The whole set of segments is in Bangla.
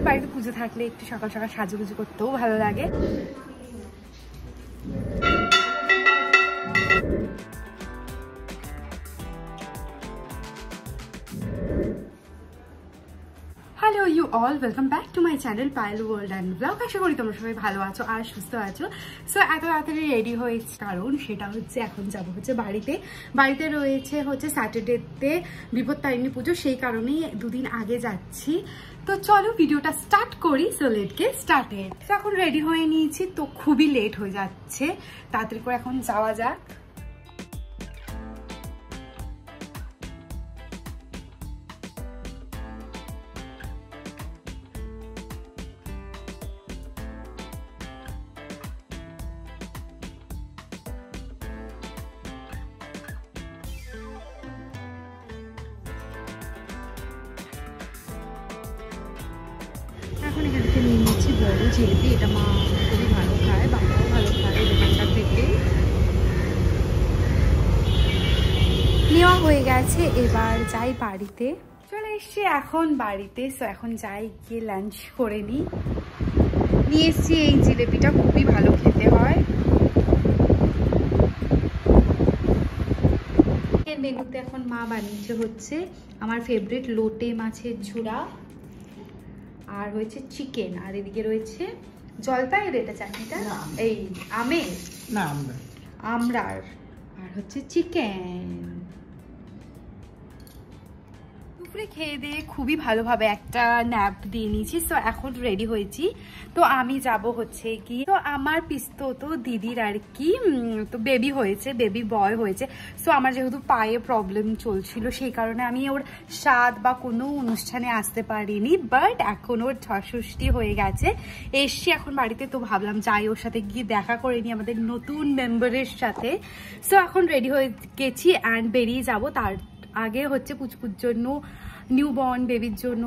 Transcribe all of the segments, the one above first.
বাড়িতে পুজো থাকলে একটু সকাল সকাল সাজুগুজু করতেও ভালো লাগে। Hello you all, welcome back to my channel Payel world and blog. আশা করি তোমরা সবাই ভালো আছো আর সুস্থ আছো। সো এত তাড়াতাড়ি রেডি হয়েছে কারণ সেটা হচ্ছে এখন যাবো হচ্ছে বাড়িতে রয়েছে হচ্ছে স্যাটারডেতে বিপত্তারিণী পুজো, সেই কারণেই দুদিন আগে যাচ্ছি। তো চলো ভিডিওটা স্টার্ট করি। So late get started. তো এখন রেডি হয়ে নিয়েছি, তো খুবই লেট হয়ে যাচ্ছে, তাড়াতাড়ি করে এখন যাওয়া যাক। এখন এখান থেকে নিয়ে নিচ্ছি বড় জিলিপি, এটা মা খুবই ভালো খায়, বাবাও ভালো খায় এই দোকানটা থেকে। নেওয়া হয়ে গেছে, এবার যাই বাড়িতে। চলে এসছি এখন বাড়িতে। সো এখন যাই, গিয়ে লাঞ্চ করে নিই। নিয়ে এসছি এই জিলিপিটা, খুবই ভালো খেতে হয়। মেনুতে এখন মা বানিয়েছে হচ্ছে আমার ফেভারিট লোটে মাছের ঝুড়া, আর হয়েছে চিকেন, আর এদিকে রয়েছে জলপাইয়ের এটা চাটনিটা, এই আমের না আমরার, আর হচ্ছে চিকেন। দুপুরে খেয়ে দিয়ে খুবই ভালোভাবে একটা ন্যাপ দিয়ে নিয়েছি। সো এখন রেডি হয়েছি, তো আমি যাব হচ্ছে কি, তো আমার পিস্তো তো দিদির আর কি, তো বেবি হয়েছে, বেবি বয় হয়েছে। সো আমার যেহেতু পায়ে প্রবলেম চলছিল, সেই কারণে আমি ওর স্বাদ বা কোনো অনুষ্ঠানে আসতে পারিনি, বাট এখন ওর ষষ্ঠী হয়ে গেছে, এসছি এখন বাড়িতে। তো ভাবলাম যাই ওর সাথে গিয়ে দেখা করে নিই আমাদের নতুন মেম্বারের সাথে। সো এখন রেডি হয়ে গেছি অ্যান্ড বেরিয়ে যাব। তার আগে হচ্ছে পুচকুর জন্য, নিউ বর্ন বেবির জন্য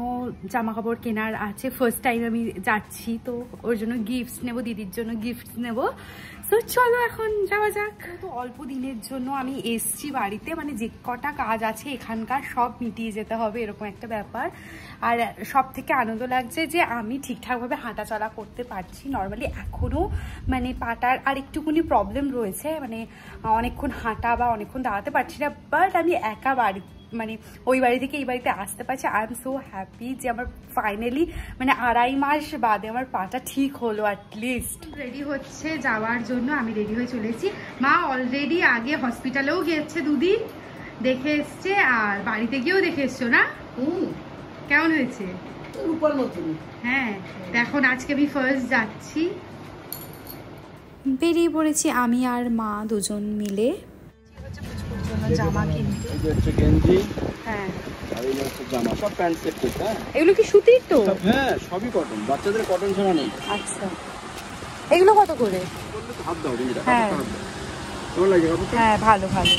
জামা কাপড় কেনার আছে। ফার্স্ট টাইম আমি যাচ্ছি, তো ওর জন্য গিফটস নেব, দিদির জন্য গিফটস নেব। সো চলো এখন যাওয়া যাক। তো অল্প দিনের জন্য আমি এসছি বাড়িতে, মানে যে কটা কাজ আছে এখানকার সব মিটিয়ে যেতে হবে, এরকম একটা ব্যাপার। আর সব থেকে আনন্দ লাগছে যে আমি ঠিকঠাকভাবে হাঁটাচলা করতে পারছি। নর্মালি এখনও মানে পাটার আর একটুকুনি প্রবলেম রয়েছে, মানে অনেকক্ষণ হাঁটা বা অনেকক্ষণ দাঁড়াতে পারছি না, বাট আমি একা মানে ওই বাড়ি থেকে এই বাড়িতে আসতে পারছি। আই এম সো হ্যাপি যে আমার ফাইনালি মানে 2.5 মাস বাদে আমার পাটা ঠিক হলো অ্যাটলিস্ট। রেডি হচ্ছে যাওয়ার জন্য, আমি রেডি হয়ে চলে এসেছি। মা অলরেডি আগে হসপিটালেও গিয়েছে, দুদিন দেখে এসছে, আর বাড়িতে গিয়েও দেখে এসছো না? কেমন হয়েছে? হ্যাঁ, এখন আজকে আমি ফার্স্ট যাচ্ছি। বেরিয়ে পড়েছি আমি আর মা দুজন মিলে জামা কিনতে। হ্যাঁ, এগুলো কি সুতির? তো হ্যাঁ, সবই কটন, বাচ্চাদের কটন ছাড়া নেই। আচ্ছা, এগুলো কত করে? হ্যাঁ হ্যাঁ, ভালো ভালো।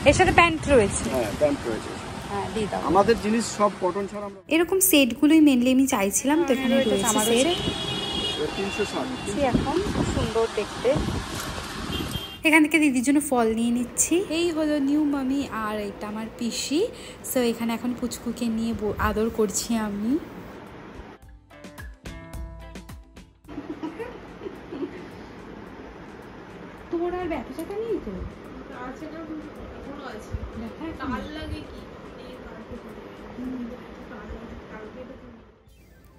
এর সাথে প্যান্ট রয়েছে। হ্যাঁ, প্যান্ট রয়েছে। হ্যাঁ, দিয়ে দাও। আমাদের জিনিস সব কটন ছাড়া। এরকম সেটগুলোই মেনলি আমি চাইছিলাম, তো এখানে রয়েছে সেট 360। এখন খুব সুন্দর দেখতে। এখান থেকে দিদির জন্য ফল নিয়ে নিচ্ছি। এই হলো নিউ মামি, আর এটা আমার পিসি। সো এখানে এখন পুচকুকে নিয়ে আদর করছি আমি। তোর আর ব্যথা ট্যাথা নেই তো?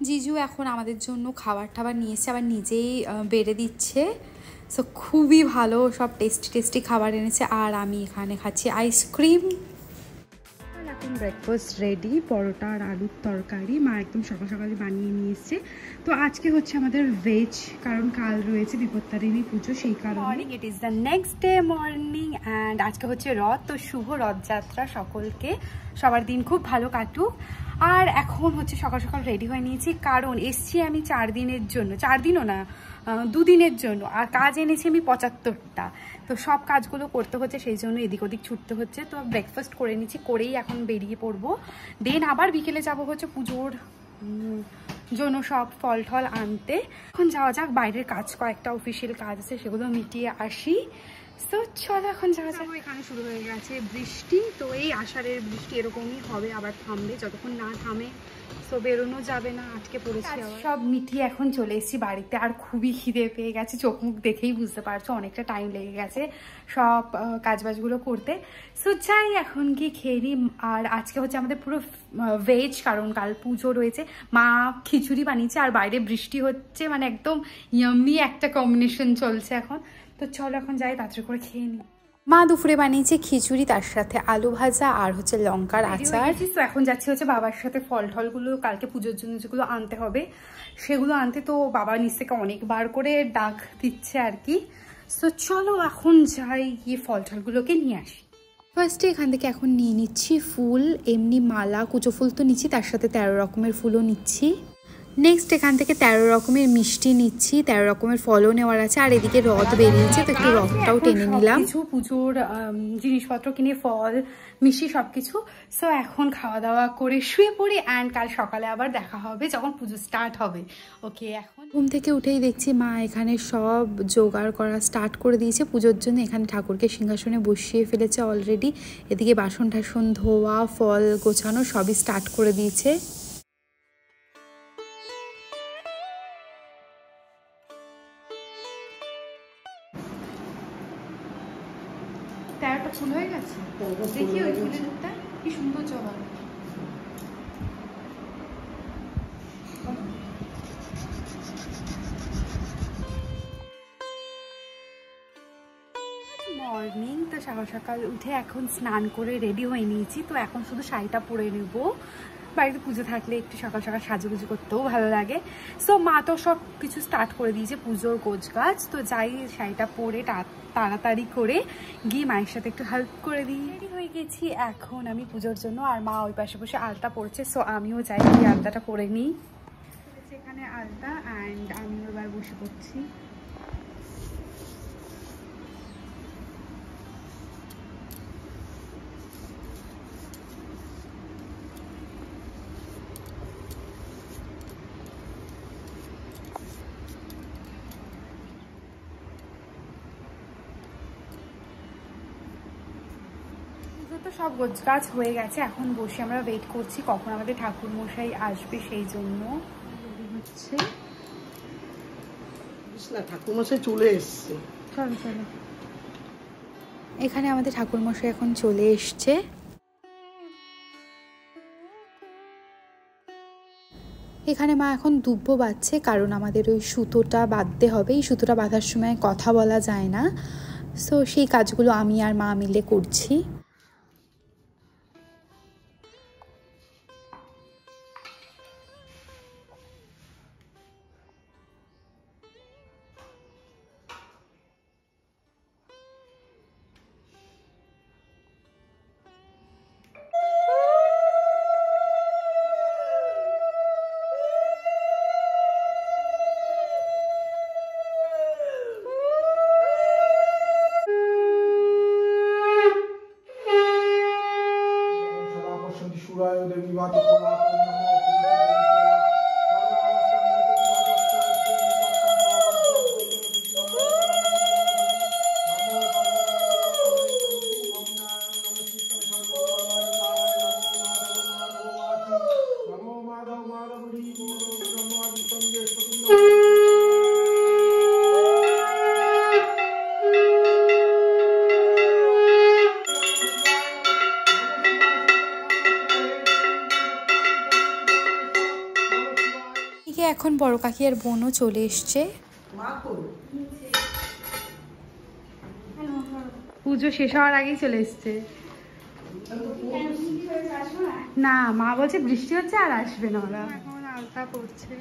জিজু এখন আমাদের জন্য খাবার টাবার নিয়ে এসে আবার নিজেই বেড়ে দিচ্ছে। সো খুবই ভালো, সব টেস্টি খাবার এনেছে। আর আমি এখানে খাচ্ছি আইসক্রিম। এখন ব্রেকফাস্ট রেডি, পরোটা আর আলুর তরকারি মা একদম সকাল সকালে বানিয়ে নিয়ে এসছে। তো আজকে হচ্ছে আমাদের ভেজ, কারণ কাল রয়েছে বিপত্তারিণী পুজো, সেই কারণে। It is the next day morning and আজকে হচ্ছে রথ। তো শুভ রথযাত্রা সকলকে, সবার দিন খুব ভালো কাটুক। আর এখন হচ্ছে সকাল সকাল রেডি হয়ে নিয়েছি, কারণ এসছি আমি 4 দিনের জন্য, 4 দিনও না 2 দিনের জন্য, আর কাজ এনেছি আমি 75টা। তো সব কাজগুলো করতে হচ্ছে, সেই জন্য এদিক ওদিক ছুটতে হচ্ছে। তো ব্রেকফাস্ট করে নিচ্ছি, করেই এখন বেরিয়ে পড়বো। দেন আবার বিকেলে যাব হচ্ছে পুজোর জন্য সব ফল টল আনতে। এখন যাওয়া যাক, বাইরের কাজ কয়েকটা অফিসিয়াল কাজ আছে, সেগুলো মিটিয়ে আসি। তো চলো এখন যাওয়া যাবো। এখানে শুরু হয়ে গেছে বৃষ্টি, তো এই আষাঢ়ের বৃষ্টি এরকমই হবে, আবার থামবে, যতক্ষণ না থামে তো বেরোনো যাবে না, আটকে পড়েছি। সব মিটিয়ে এখন চলে এসেছি বাড়িতে, আর খুবই খিদে পেয়ে গেছে, চোখ মুখ দেখেই বুঝতে পারছো অনেকটা টাইম লেগে গেছে সব কাজবাজগুলো করতে। সো যাই এখন কি খেয়ে নিই। আর আজকে হচ্ছে আমাদের পুরো ভেজ, কারণ কাল পুজো রয়েছে। মা খিচুড়ি বানিয়েছে আর বাইরে বৃষ্টি হচ্ছে, মানে একদম ইয়াম্মি একটা কম্বিনেশন চলছে এখন। তো চলো এখন যাই, তাড়াতাড়ি করে খেয়ে নিই। মা দুপুরে বানিয়েছে খিচুড়ি, তার সাথে আলু ভাজা আর হচ্ছে লঙ্কার আচার। তো এখন যাচ্ছি হচ্ছে বাবার সাথে ফল টলগুলো কালকে পুজোর জন্য যেগুলো আনতে হবে সেগুলো আনতে। তো বাবা নিচ থেকে অনেকবার করে ডাক দিচ্ছে আর কি। তো চলো এখন যাই, গিয়ে ফল টলগুলোকে নিয়ে আসি। ফার্স্টে এখান থেকে এখন নিয়ে নিচ্ছি ফুল, এমনি মালা, কুচো ফুল তো নিচ্ছি, তার সাথে 13 রকমের ফুলও নিচ্ছি। নেক্সট এখান থেকে 13 রকমের মিষ্টি নিচ্ছি, 13 রকমের ফলও নেওয়ার আছে। আর এদিকে রথ বেরিয়েছে, তো একটু রথটাও টেনে নিলাম। কিছু পুজোর জিনিসপত্র কিনে, ফল মিষ্টি সবকিছু। সো এখন খাওয়া দাওয়া করে শুয়ে পড়ি, অ্যান্ড কাল সকালে আবার দেখা হবে যখন পুজো স্টার্ট হবে। ওকে, এখন ঘুম থেকে উঠেই দেখছি মা এখানে সব জোগাড় করা স্টার্ট করে দিয়েছে পুজোর জন্য। এখানে ঠাকুরকে সিংহাসনে বসিয়ে ফেলেছে অলরেডি। এদিকে বাসন টাসন ধোয়া, ফল গোছানো সবই স্টার্ট করে দিয়েছে। তেরোটা ফুল হয়ে গেছে, দেখি ওই ফুলের রূপটা কি সুন্দর জবা। মর্নিং, তো সকাল সকাল উঠে এখন স্নান করে রেডি হয়ে নিয়েছি। তো এখন শুধু শাড়িটা পরে নেব, বাড়িতে পুজো থাকলে একটু সকাল সকাল সাজুগুজু করতেও ভালো লাগে। সো মা তো সব কিছু স্টার্ট করে দিয়েছে পুজোর গোছগাছ। তো যাই শাড়িটা পরে তাড়াতাড়ি করে গিয়ে মায়ের সাথে একটু হেল্প করে দিই। রেডি হয়ে গেছি এখন আমি পুজোর জন্য, আর মা ওই পাশে বসে আলতা পড়ছে। সো আমিও যাই গিয়ে আলতাটা পরে নিই। এখানে আলতা, অ্যান্ড আমিও এবার বসে পড়ছি। তো সব গোছগাছ হয়ে গেছে, এখন বসে আমরা ওয়েট করছি কখন আমাদের ঠাকুর মশাই আসবে, সেই জন্য হচ্ছে। ঠাকুর মশাই চলে এসছে, চলো চলো। এখানে আমাদের ঠাকুর মশাই এখন চলে এসছে। এখানে মা এখন দুব্বো বাঁধছে, কারণ আমাদের ওই সুতোটা বাঁধতে হবে। এই সুতোটা বাঁধার সময় কথা বলা যায় না, সো সেই কাজগুলো আমি আর মা মিলে করছি। এখন বড় কাকি আর বোনও চলে এসছে। পুজো শেষ হওয়ার আগেই চলে এসছে। না, মা বলছে বৃষ্টি হচ্ছে আর আসবে না ওরা। এখন আলতা পড়ছে।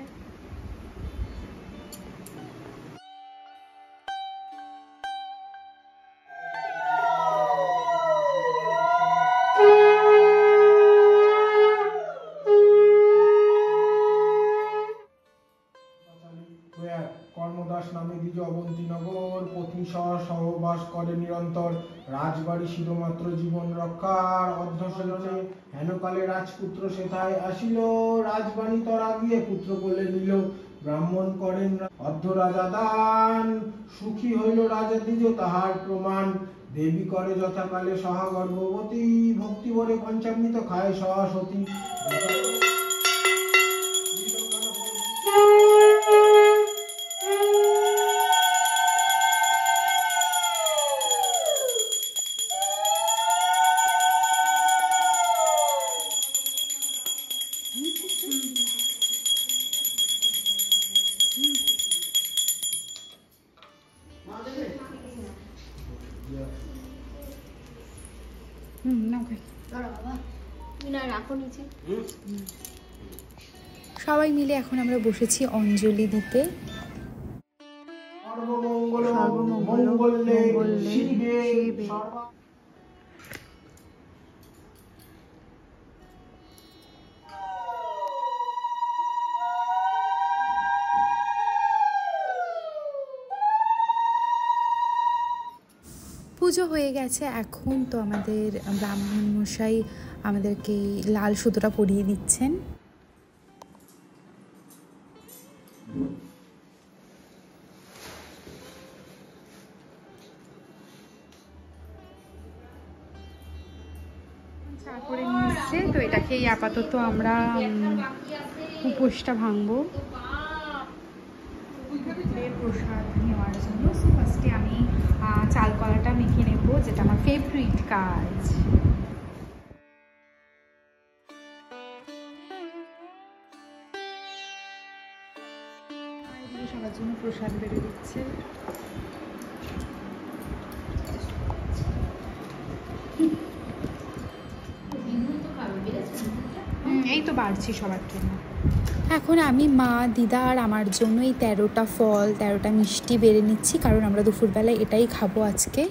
কর্মদাস নামে দ্বিজ অবন্তীনগর পত্নী সহবাস করে নিরন্তর, রাজবাড়ি শুধুমাত্র জীবন রক্ষার অধ্যসনে হেনকালে রাজপুত্র সেথায় আসিল, রাজবাণী তর আগিয়ে পুত্র বলে নিল, ব্রাহ্মণ করেন অর্ধ রাজা দান, সুখী হইল রাজা দ্বিজ তাহার প্রমাণ। দেবী করে যথাকালে সহা গর্ভবতী, ভক্তি ভরে পঞ্চামৃত খায় সহসতী। সবাই মিলে এখন আমরা বসেছি অঞ্জলি দিতে। পুজো হয়ে গেছে এখন, তো আমাদের ব্রাহ্মণ মশাই আমাদেরকে লাল সুতোটা পরিয়ে দিচ্ছেন। চা করে নিয়ে এসছে, তো এটাকেই আপাতত আমরা উপোসটা ভাঙবো প্রসাদ নেওয়ার জন্য। সো ফার্স্টে আমি চাল কলাটা মেখে নেবো, যেটা আমার ফেভারিট কাজ। সবার জন্য প্রসাদ বেড়ে দিচ্ছে। এই তো বাড়ছি সবার জন্য। এখন আমি, মা, দিদা আর আমার জন্য এই 13টা ফল 13টা মিষ্টি বেড়ে নিচ্ছি, কারণ আমরা দুপুরবেলায় এটাই খাবো আজকে।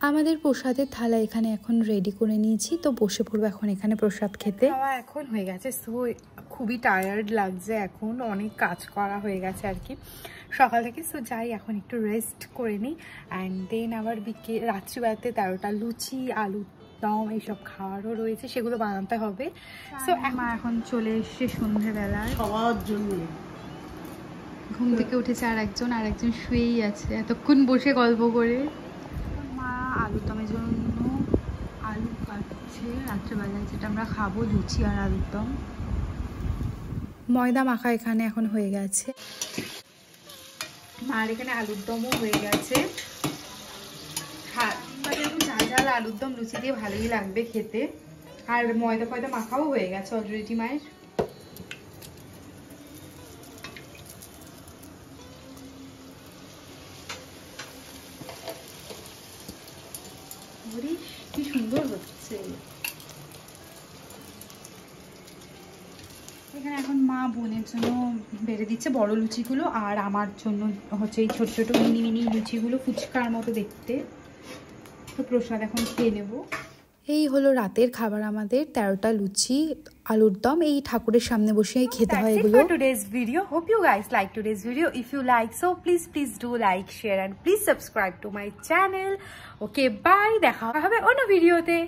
আমাদের প্রসাদের থালা এখানে এখন রেডি করে নিয়েছি, তো বসে পড়বো এখন এখানে প্রসাদ খেতে। খাওয়া এখন হয়ে গেছে, সো খুবই টায়ার্ড লাগছে এখন, অনেক কাজ করা হয়ে গেছে আর কি সকাল থেকে। সো যাই এখন একটু রেস্ট করে নিই, অ্যান্ড দেন আবার রাত্রিবেলাতে 13টা লুচি, আলু দম এইসব খাওয়ারও রয়েছে, সেগুলো বানাতে হবে। সো মা এখন চলে এসছে সন্ধ্যেবেলায় খাওয়ার জন্য। ঘুম থেকে উঠেছে আর একজন শুয়েই আছে, এতক্ষণ বসে গল্প করে। মা আলুর দমের জন্য আলু কাটছে রাত্রেবেলায়, যেটা আমরা খাবো, লুচি আর আলুর দম। ময়দা মাখা এখানে এখন হয়ে গেছে, আর এখানে আলুর দমও হয়ে গেছে। ঝাল ঝাল আলুর দম লুচি দিয়ে ভালোই লাগবে খেতে। আর ময়দা ফয়দা মাখাও হয়ে গেছে অলরেডি মায়ের। কি সুন্দর হচ্ছে। এখানে এখন মা বোনের জন্য বেড়ে দিচ্ছে বড় লুচিগুলো, আর আমার জন্য হচ্ছে এই ছোট ছোট মিনি মিনি লুচিগুলো, ফুচকার মতো দেখতে। তো প্রসাদ এখন খেয়ে নেব। এই হলো রাতের খাবার আমাদের, 13টা লুচি, আলুর দম। এই ঠাকুরের সামনে বসে খেতে হয় এগুলো। Today's video. Hope you guys like today's video. If you like, so please do like, share and please subscribe to my channel. Okay, bye. দেখা হবে অন্য ভিডিওতে।